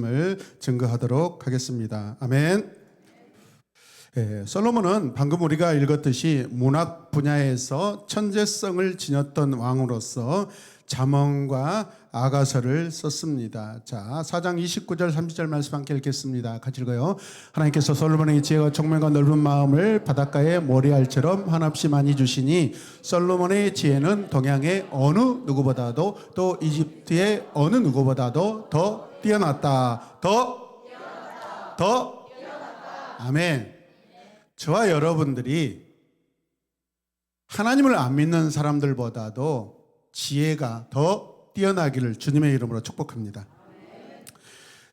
을 증거하도록 하겠습니다. 아멘. 솔로몬은 방금 우리가 읽었듯이 문학 분야에서 천재성을 지녔던 왕으로서 잠언과 아가서를 썼습니다. 자, 4장 29절 30절 말씀 함께 읽겠습니다. 같이 읽어요. 하나님께서 솔로몬에게 지혜와 총명과 넓은 마음을 바닷가의 모래알처럼 한없이 많이 주시니 솔로몬의 지혜는 동양의 어느 누구보다도 또 이집트의 어느 누구보다도 더 뛰어났다. 더 아멘. 저와 여러분들이 하나님을 안 믿는 사람들보다도 지혜가 더 뛰어나기를 주님의 이름으로 축복합니다.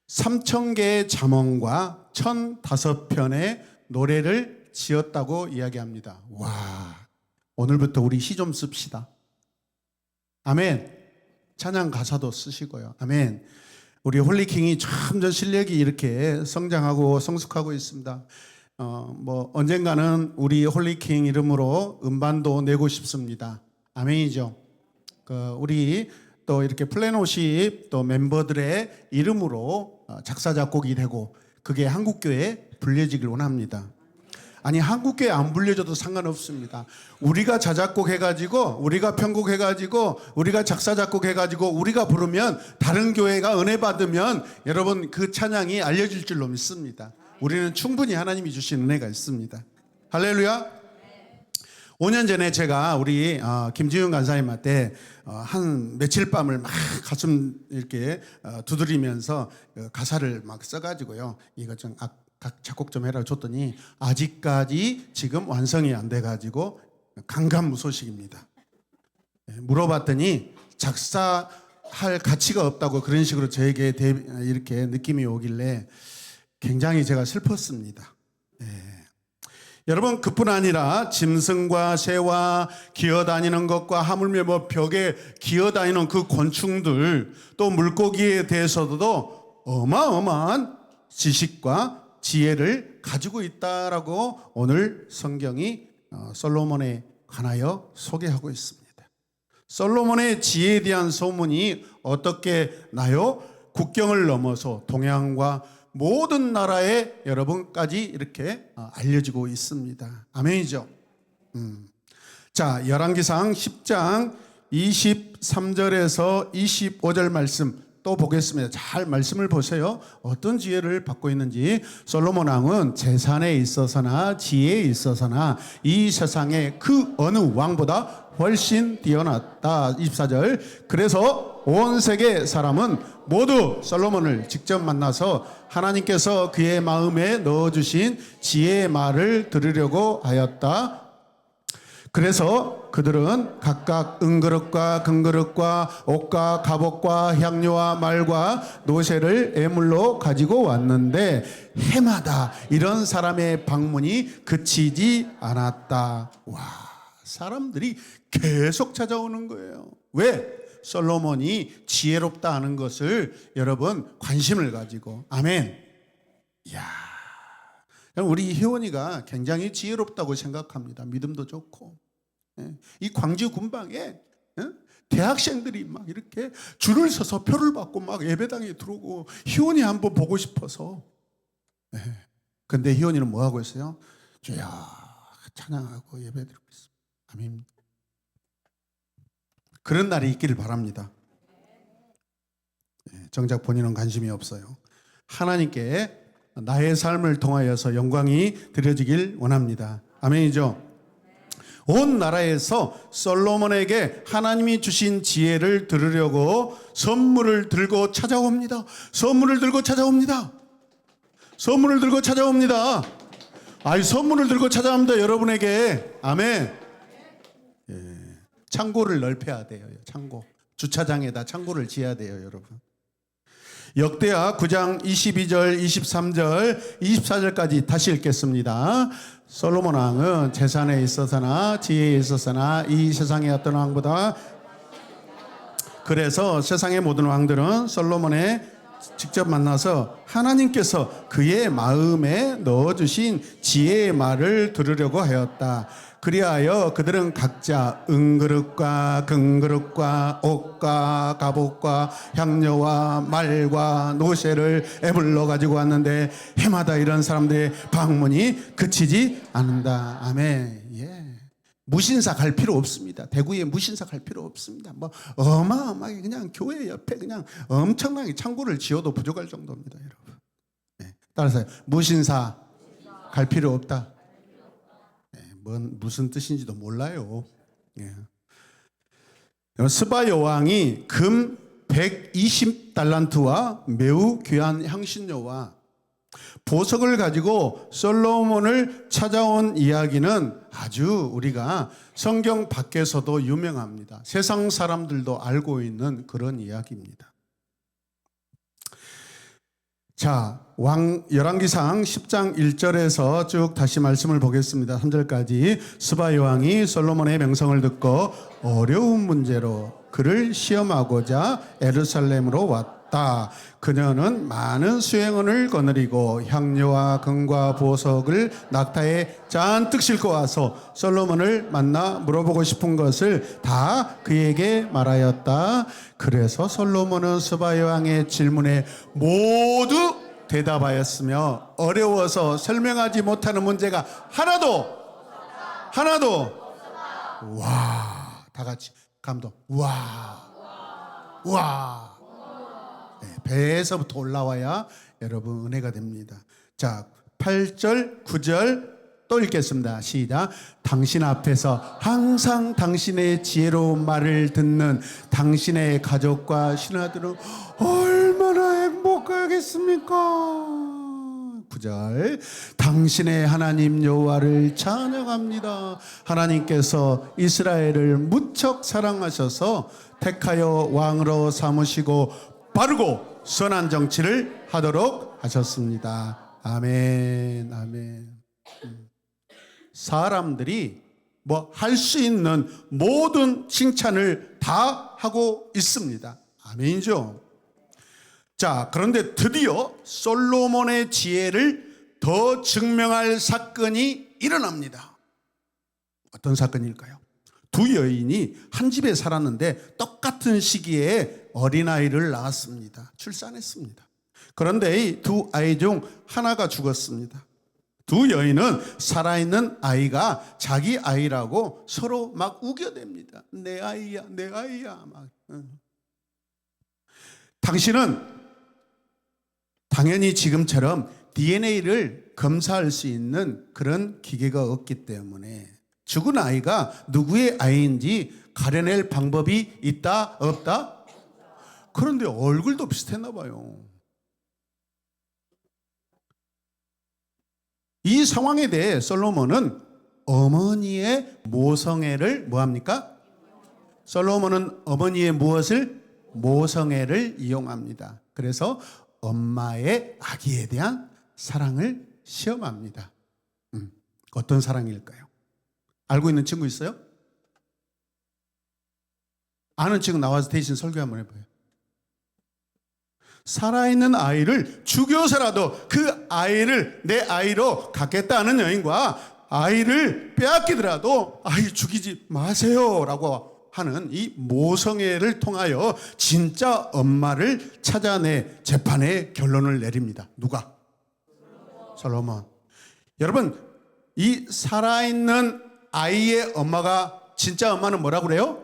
3,000개의 잠언과 1,005편의 노래를 지었다고 이야기합니다. 와, 오늘부터 우리 시 좀 씁시다. 아멘. 찬양 가사도 쓰시고요. 아멘. 우리 홀리킹이 점점 실력이 이렇게 성장하고 성숙하고 있습니다. 언젠가는 우리 홀리킹 이름으로 음반도 내고 싶습니다. 아멘이죠. 우리 또 이렇게 플래너십 또 멤버들의 이름으로 작사 작곡이 되고 그게 한국교회에 불려지길 원합니다. 아니, 한국교회 안 불려줘도 상관없습니다. 우리가 자작곡 해가지고 우리가 편곡 해가지고 우리가 작사 작곡 해가지고 우리가 부르면 다른 교회가 은혜 받으면 여러분 그 찬양이 알려질 줄로 믿습니다. 우리는 충분히 하나님이 주신 은혜가 있습니다. 할렐루야. 5년 전에 제가 우리 김지윤 간사님한테 한 며칠 밤을 막 가슴 이렇게 두드리면서 가사를 막 써가지고요. 이거 좀 작곡 좀 해라 줬더니 아직까지 지금 완성이 안 돼가지고 강감무소식입니다. 물어봤더니 작사할 가치가 없다고 그런 식으로 저에게 이렇게 느낌이 오길래 굉장히 제가 슬펐습니다. 여러분, 그뿐 아니라 짐승과 새와 기어다니는 것과 하물며 벽에 기어다니는 그 곤충들 또 물고기에 대해서도 어마어마한 지식과 지혜를 가지고 있다라고 오늘 성경이 솔로몬에 관하여 소개하고 있습니다. 솔로몬의 지혜에 대한 소문이 어떻게 나요? 국경을 넘어서 동양과 모든 나라에 여러분까지 이렇게 알려지고 있습니다. 아멘이죠. 자, 열왕기상 10장 23절에서 25절 말씀 또 보겠습니다. 잘 말씀을 보세요. 어떤 지혜를 받고 있는지. 솔로몬 왕은 재산에 있어서나 지혜에 있어서나 이 세상의 그 어느 왕보다 훨씬 뛰어났다. 24절. 그래서 온 세계 사람은 모두 솔로몬을 직접 만나서 하나님께서 그의 마음에 넣어주신 지혜의 말을 들으려고 하였다. 그래서 그들은 각각 은그릇과 금그릇과 옷과 갑옷과 향료와 말과 노새를 예물로 가지고 왔는데 해마다 이런 사람의 방문이 그치지 않았다. 와, 사람들이 계속 찾아오는 거예요. 왜? 솔로몬이 지혜롭다 하는 것을 여러분 관심을 가지고. 아멘. 이야, 우리 희원이가 굉장히 지혜롭다고 생각합니다. 믿음도 좋고. 이 광주 군방에 대학생들이 막 이렇게 줄을 서서 표를 받고 막 예배당에 들어오고 희원이 한번 보고 싶어서. 근데 희원이는 뭐 하고 있어요? 주야 찬양하고 예배드리고 있습니다. 아멘. 그런 날이 있기를 바랍니다. 정작 본인은 관심이 없어요. 하나님께 나의 삶을 통하여서 영광이 드려지길 원합니다. 아멘이죠. 온 나라에서 솔로몬에게 하나님이 주신 지혜를 들으려고 선물을 들고 찾아옵니다. 선물을 들고 찾아옵니다. 선물을 들고 찾아옵니다. 선물을 들고 찾아옵니다. 여러분에게. 아멘. 창고를 넓혀야 돼요. 창고. 주차장에다 창고를 지어야 돼요, 여러분. 역대하 9장 22절, 23절, 24절까지 다시 읽겠습니다. 솔로몬 왕은 재산에 있어서나 지혜에 있어서나 이 세상의 어떤 왕보다 그래서 세상의 모든 왕들은 솔로몬의 직접 만나서 하나님께서 그의 마음에 넣어주신 지혜의 말을 들으려고 하였다. 그리하여 그들은 각자 은그릇과 금그릇과 옷과 갑옷과 향료와 말과 노새를 애불러 가지고 왔는데 해마다 이런 사람들의 방문이 그치지 않는다. 아멘. 예. 무신사 갈 필요 없습니다. 대구에 무신사 갈 필요 없습니다. 뭐 어마어마하게 그냥 교회 옆에 그냥 엄청나게 창고를 지어도 부족할 정도입니다, 여러분. 네. 따라서 무신사 갈 필요 없다. 무슨 뜻인지도 몰라요. 예. 스바 여왕이 금 120달란트와 매우 귀한 향신료와 보석을 가지고 솔로몬을 찾아온 이야기는 아주 우리가 성경 밖에서도 유명합니다. 세상 사람들도 알고 있는 그런 이야기입니다. 자, 열왕기상 10장 1절에서 쭉 다시 말씀을 보겠습니다. 3절까지. 스바 여왕이 솔로몬의 명성을 듣고 어려운 문제로 그를 시험하고자 예루살렘으로 왔다. 그녀는 많은 수행원을 거느리고 향료와 금과 보석을 낙타에 잔뜩 싣고 와서 솔로몬을 만나 물어보고 싶은 것을 다 그에게 말하였다. 그래서 솔로몬은 스바 여왕의 질문에 모두 대답하였으며 어려워서 설명하지 못하는 문제가 하나도 와, 다 같이 감동. 와. 네, 배에서부터 올라와야 여러분 은혜가 됩니다. 자, 8절, 9절 또 읽겠습니다. 시작. 당신 앞에서 항상 당신의 지혜로운 말을 듣는 당신의 가족과 신하들은 얼마나 행복하겠습니까? 9절. 당신의 하나님 여호와를 찬양합니다. 하나님께서 이스라엘을 무척 사랑하셔서 택하여 왕으로 삼으시고 바르고 선한 정치를 하도록 하셨습니다. 아멘. 아멘. 사람들이 뭐 할 수 있는 모든 칭찬을 다 하고 있습니다. 아멘이죠. 자, 그런데 드디어 솔로몬의 지혜를 더 증명할 사건이 일어납니다. 어떤 사건일까요? 두 여인이 한 집에 살았는데 똑같은 시기에 어린아이를 낳았습니다. 출산했습니다. 그런데 이 두 아이 중 하나가 죽었습니다. 두 여인은 살아있는 아이가 자기 아이라고 서로 막 우겨댑니다. 내 아이야, 내 아이야. 막. 당신은 당연히 지금처럼 DNA를 검사할 수 있는 그런 기계가 없기 때문에 죽은 아이가 누구의 아이인지 가려낼 방법이 있다, 없다? 그런데 얼굴도 비슷했나 봐요. 이 상황에 대해 솔로몬은 어머니의 모성애를 뭐합니까? 솔로몬은 어머니의 무엇을? 모성애를 이용합니다. 그래서 엄마의 아기에 대한 사랑을 시험합니다. 어떤 사랑일까요? 알고 있는 친구 있어요? 아는 친구 나와서 대신 설교 한번 해봐요. 살아있는 아이를 죽여서라도 그 아이를 내 아이로 갖겠다는 여인과 아이를 빼앗기더라도 아이 죽이지 마세요 라고 하는 이 모성애를 통하여 진짜 엄마를 찾아내 재판의 결론을 내립니다. 누가? 솔로몬. 여러분, 이 살아있는 아이의 엄마가 진짜 엄마는 뭐라고 그래요?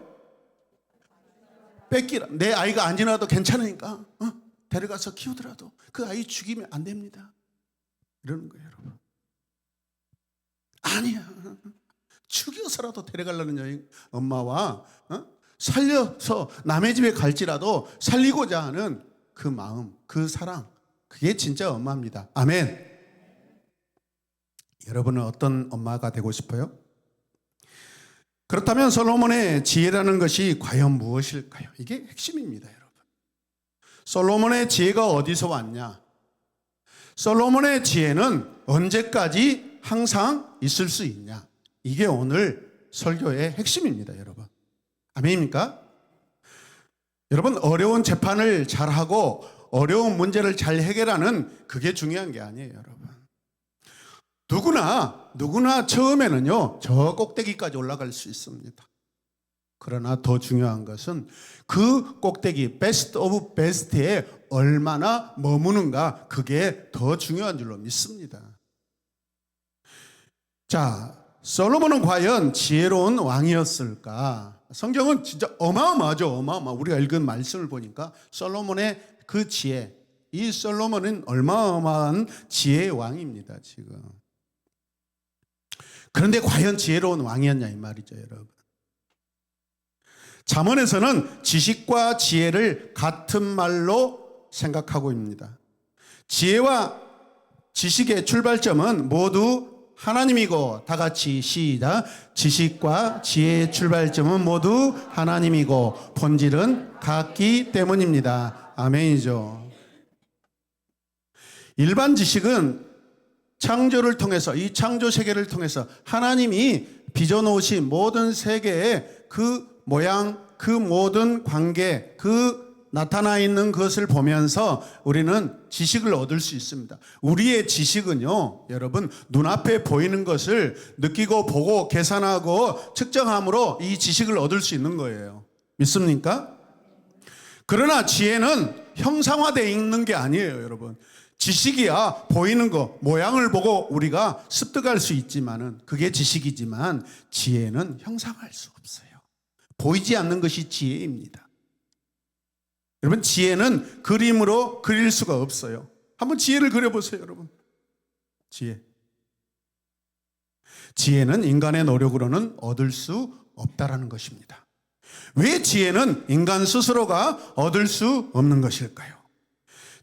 뺏기라. 내 아이가 안 지나도 괜찮으니까 데려가서 키우더라도 그 아이 죽이면 안 됩니다. 이러는 거예요, 여러분. 아니야. 죽여서라도 데려가려는 여인 엄마와 살려서 남의 집에 갈지라도 살리고자 하는 그 마음, 그 사랑, 그게 진짜 엄마입니다. 아멘. 여러분은 어떤 엄마가 되고 싶어요? 그렇다면 솔로몬의 지혜라는 것이 과연 무엇일까요? 이게 핵심입니다, 여러분. 솔로몬의 지혜가 어디서 왔냐? 솔로몬의 지혜는 언제까지 항상 있을 수 있냐? 이게 오늘 설교의 핵심입니다, 여러분. 아멘입니까? 여러분, 어려운 재판을 잘하고 어려운 문제를 잘 해결하는 그게 중요한 게 아니에요, 여러분. 누구나 처음에는요, 저 꼭대기까지 올라갈 수 있습니다. 그러나 더 중요한 것은 그 꼭대기, 베스트 오브 베스트에 얼마나 머무는가, 그게 더 중요한 줄로 믿습니다. 자, 솔로몬은 과연 지혜로운 왕이었을까? 성경은 진짜 어마어마하죠. 우리가 읽은 말씀을 보니까 솔로몬의 그 지혜, 이 솔로몬은 어마어마한 지혜의 왕입니다, 지금. 그런데 과연 지혜로운 왕이었냐 이 말이죠, 여러분. 잠언에서는 지식과 지혜를 같은 말로 생각하고 있습니다. 지혜와 지식의 출발점은 모두 하나님이고, 다 같이 시작. 지식과 지혜의 출발점은 모두 하나님이고 본질은 같기 때문입니다. 아멘이죠. 일반 지식은 창조를 통해서, 이 창조 세계를 통해서 하나님이 빚어놓으신 모든 세계의 그 모양, 그 모든 관계, 그 나타나 있는 것을 보면서 우리는 지식을 얻을 수 있습니다. 우리의 지식은요, 여러분, 눈앞에 보이는 것을 느끼고 보고 계산하고 측정함으로 이 지식을 얻을 수 있는 거예요. 믿습니까? 그러나 지혜는 형상화되어 있는 게 아니에요, 여러분. 지식이야 보이는 거, 모양을 보고 우리가 습득할 수 있지만은, 그게 지식이지만 지혜는 형상화할 수 없어요. 보이지 않는 것이 지혜입니다. 여러분, 지혜는 그림으로 그릴 수가 없어요. 한번 지혜를 그려보세요, 여러분. 지혜는 인간의 노력으로는 얻을 수 없다라는 것입니다. 왜 지혜는 인간 스스로가 얻을 수 없는 것일까요?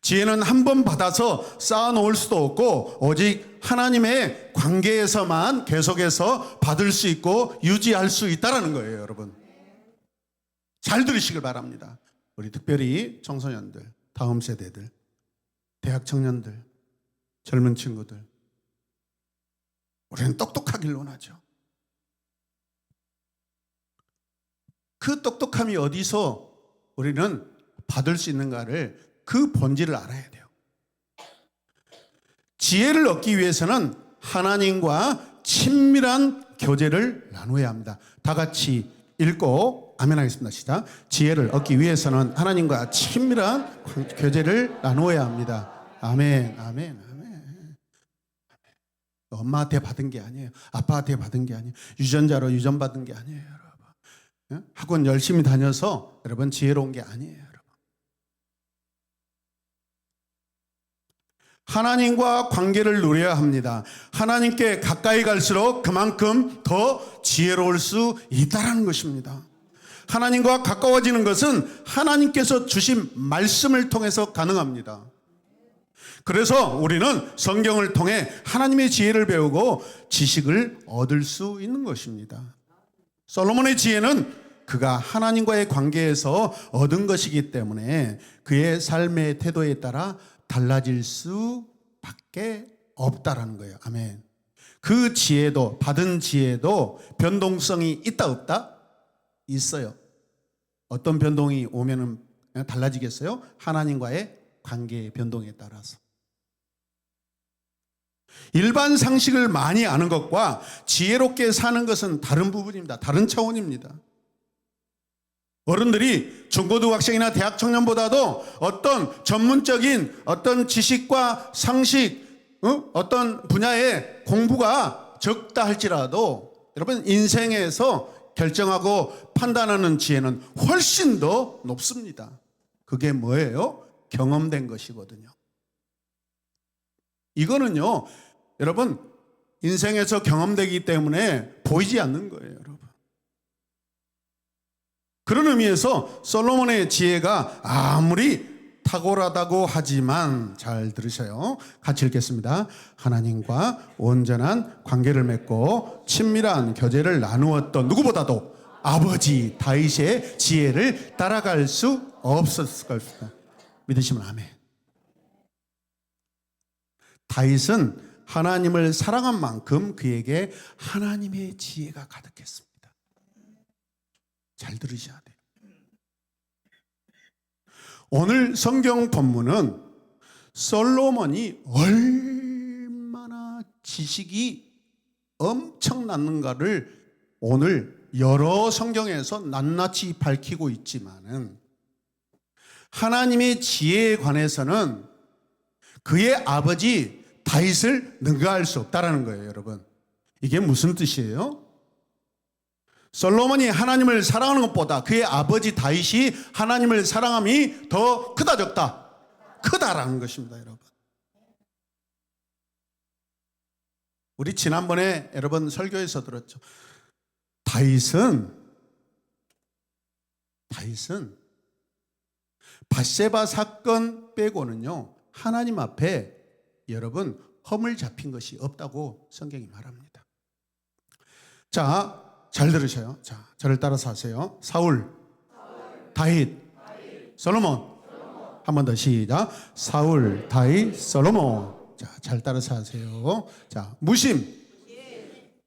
지혜는 한 번 받아서 쌓아놓을 수도 없고, 오직 하나님의 관계에서만 계속해서 받을 수 있고 유지할 수 있다는 거예요, 여러분. 잘 들으시길 바랍니다. 우리 특별히 청소년들, 다음 세대들, 대학 청년들, 젊은 친구들, 우리는 똑똑하길 원하죠. 그 똑똑함이 어디서 우리는 받을 수 있는가를, 그 본질을 알아야 돼요. 지혜를 얻기 위해서는 하나님과 친밀한 교제를 나누어야 합니다. 다 같이 읽고 아멘 하겠습니다. 시작. 지혜를 얻기 위해서는 하나님과 친밀한 교제를 나누어야 합니다. 아멘, 아멘, 아멘. 엄마한테 받은 게 아니에요. 아빠한테 받은 게 아니에요. 유전자로 유전받은 게 아니에요, 여러분. 학원 열심히 다녀서 여러분 지혜로운 게 아니에요, 여러분. 하나님과 관계를 누려야 합니다. 하나님께 가까이 갈수록 그만큼 더 지혜로울 수 있다는 것입니다. 하나님과 가까워지는 것은 하나님께서 주신 말씀을 통해서 가능합니다. 그래서 우리는 성경을 통해 하나님의 지혜를 배우고 지식을 얻을 수 있는 것입니다. 솔로몬의 지혜는 그가 하나님과의 관계에서 얻은 것이기 때문에 그의 삶의 태도에 따라 달라질 수밖에 없다라는 거예요. 아멘. 그 지혜도, 받은 지혜도 변동성이 있다 없다? 있어요. 어떤 변동이 오면은 달라지겠어요? 하나님과의 관계의 변동에 따라서. 일반 상식을 많이 아는 것과 지혜롭게 사는 것은 다른 부분입니다. 다른 차원입니다. 어른들이 중고등학생이나 대학 청년보다도 어떤 전문적인 어떤 지식과 상식, 어떤 분야의 공부가 적다 할지라도 여러분, 인생에서 결정하고 판단하는 지혜는 훨씬 더 높습니다. 그게 뭐예요? 경험된 것이거든요. 이거는요, 여러분, 인생에서 경험되기 때문에 보이지 않는 거예요, 여러분. 그런 의미에서 솔로몬의 지혜가 아무리 탁월하다고 하지만, 잘 들으셔요. 같이 읽겠습니다. 하나님과 온전한 관계를 맺고 친밀한 교제를 나누었던 누구보다도 아버지 다윗의 지혜를 따라갈 수 없었을 것입니다. 믿으시면 아멘. 다윗은 하나님을 사랑한 만큼 그에게 하나님의 지혜가 가득했습니다. 잘 들으셔야 돼요. 오늘 성경 본문은 솔로몬이 얼마나 지식이 엄청났는가를 오늘 여러 성경에서 낱낱이 밝히고 있지만은 하나님의 지혜에 관해서는 그의 아버지 다윗을 능가할 수 없다라는 거예요, 여러분. 이게 무슨 뜻이에요? 솔로몬이 하나님을 사랑하는 것보다 그의 아버지 다윗이 하나님을 사랑함이 더 크다 적다? 크다라는 것입니다, 여러분. 우리 지난번에 여러분 설교에서 들었죠. 다윗은 밧세바 사건 빼고는요, 하나님 앞에 여러분 허물 잡힌 것이 없다고 성경이 말합니다. 자, 잘 들으셔요. 자, 저를 따라서 하세요. 사울, 다윗, 솔로몬. 한 번 더 시작. 사울, 다윗, 솔로몬. 자, 잘 따라서 하세요. 자, 무심,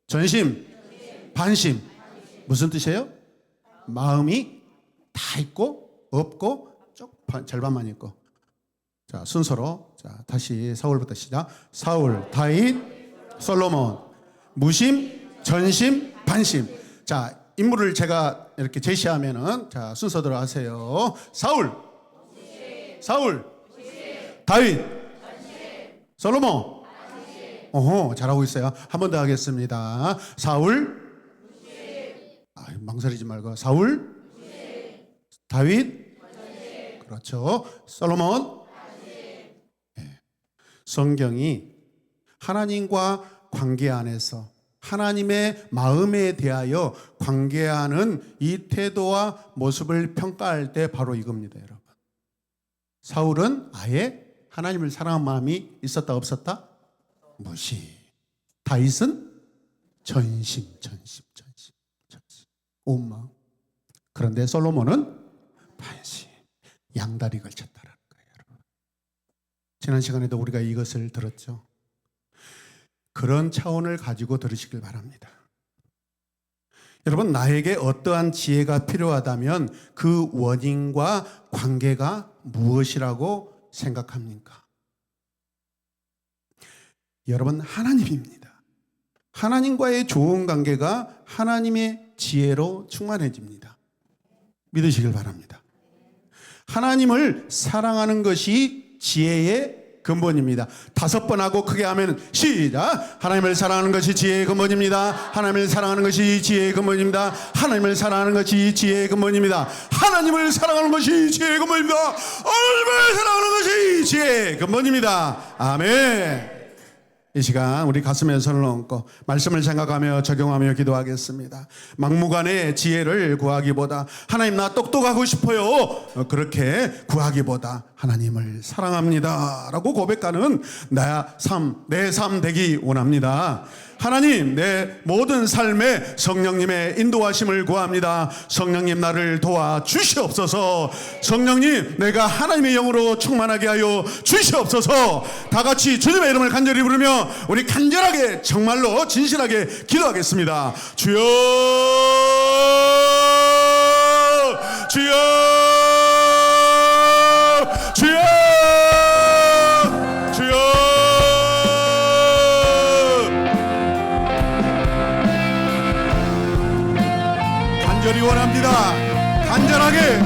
전심, 반심. 무슨 뜻이에요? 마음이 다 있고 없고 절반만 있고. 자, 순서로 자, 다시 사울부터 시작. 사울, 다윗, 솔로몬. 무심, 전심, 반심. 자, 인물을 제가 이렇게 제시하면은 자, 순서대로 하세요. 사울, 다윗, 솔로몬. 오호, 잘하고 있어요. 한 번 더 하겠습니다. 사울, 망설이지 말고 사울, 다윗, 그렇죠. 솔로몬. 네. 성경이 하나님과 관계 안에서 하나님의 마음에 대하여 관계하는 이 태도와 모습을 평가할 때 바로 이겁니다, 여러분. 사울은 아예 하나님을 사랑한 마음이 있었다 없었다? 무시. 다윗은 전심. 온 마음. 그런데 솔로몬은 반심. 양다리 걸쳤다라는 거예요, 여러분. 지난 시간에도 우리가 이것을 들었죠. 그런 차원을 가지고 들으시길 바랍니다. 여러분, 나에게 어떠한 지혜가 필요하다면 그 원인과 관계가 무엇이라고 생각합니까? 여러분, 하나님입니다. 하나님과의 좋은 관계가 하나님의 지혜로 충만해집니다. 믿으시길 바랍니다. 하나님을 사랑하는 것이 지혜의 근본입니다. 5번 하고 크게 하면 시작. 하나님을 사랑하는 것이 지혜의 근본입니다. 하나님을 사랑하는 것이 지혜의 근본입니다. 하나님을 사랑하는 것이 지혜의 근본입니다. 하나님을 사랑하는 것이 지혜의 근본입니다. 하나님을 사랑하는 것이 지혜의 근본입니다. 아멘. 이 시간 우리 가슴에 손을 얹고 말씀을 생각하며 적용하며 기도하겠습니다. 막무가내 지혜를 구하기보다 하나님 나 똑똑하고 싶어요, 그렇게 구하기보다 하나님을 사랑합니다 라고 고백하는 내 삶 되기 원합니다. 하나님, 내 모든 삶에 성령님의 인도하심을 구합니다. 성령님, 나를 도와주시옵소서. 성령님, 내가 하나님의 영으로 충만하게 하여 주시옵소서. 다 같이 주님의 이름을 간절히 부르며 우리 간절하게 정말로 진실하게 기도하겠습니다. 주여, 주여, 주여, 주여. 간절히 원합니다. 간절하게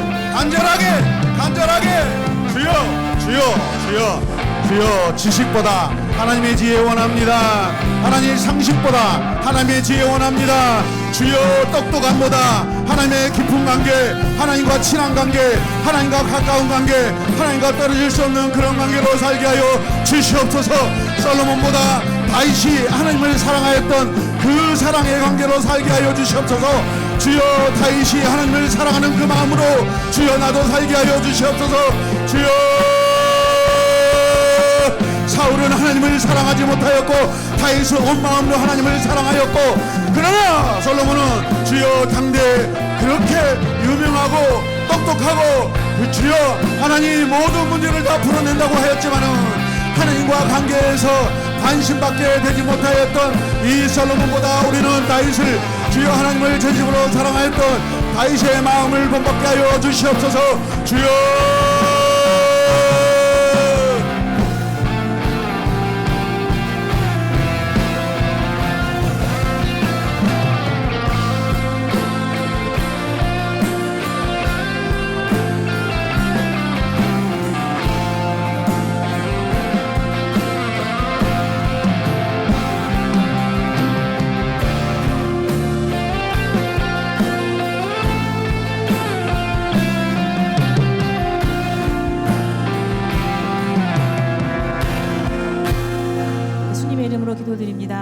주여 지식보다 하나님의 지혜 원합니다. 하나님의 상식보다 하나님의 지혜 원합니다. 주여 똑똑함보다 하나님의 깊은 관계, 하나님과 친한 관계, 하나님과 가까운 관계, 하나님과 떨어질 수 없는 그런 관계로 살게 하여 주시옵소서. 솔로몬보다 다윗이 하나님을 사랑하였던 그 사랑의 관계로 살게 하여 주시옵소서. 주여, 다윗이 하나님을 사랑하는 그 마음으로 주여 나도 살게 하여 주시옵소서. 주여, 사울은 하나님을 사랑하지 못하였고 다윗은 온 마음으로 하나님을 사랑하였고, 그러나 솔로몬은 주여 당대 그렇게 유명하고 똑똑하고 주여 하나님 모든 문제를 다 풀어낸다고 하였지만은 하나님과 관계에서 관심받게 되지 못하였던 이 솔로몬보다 우리는 다윗을 주여 하나님을 전심으로 사랑하였던 다윗의 마음을 본받게 하여 주시옵소서. 주여, 이름으로 기도드립니다.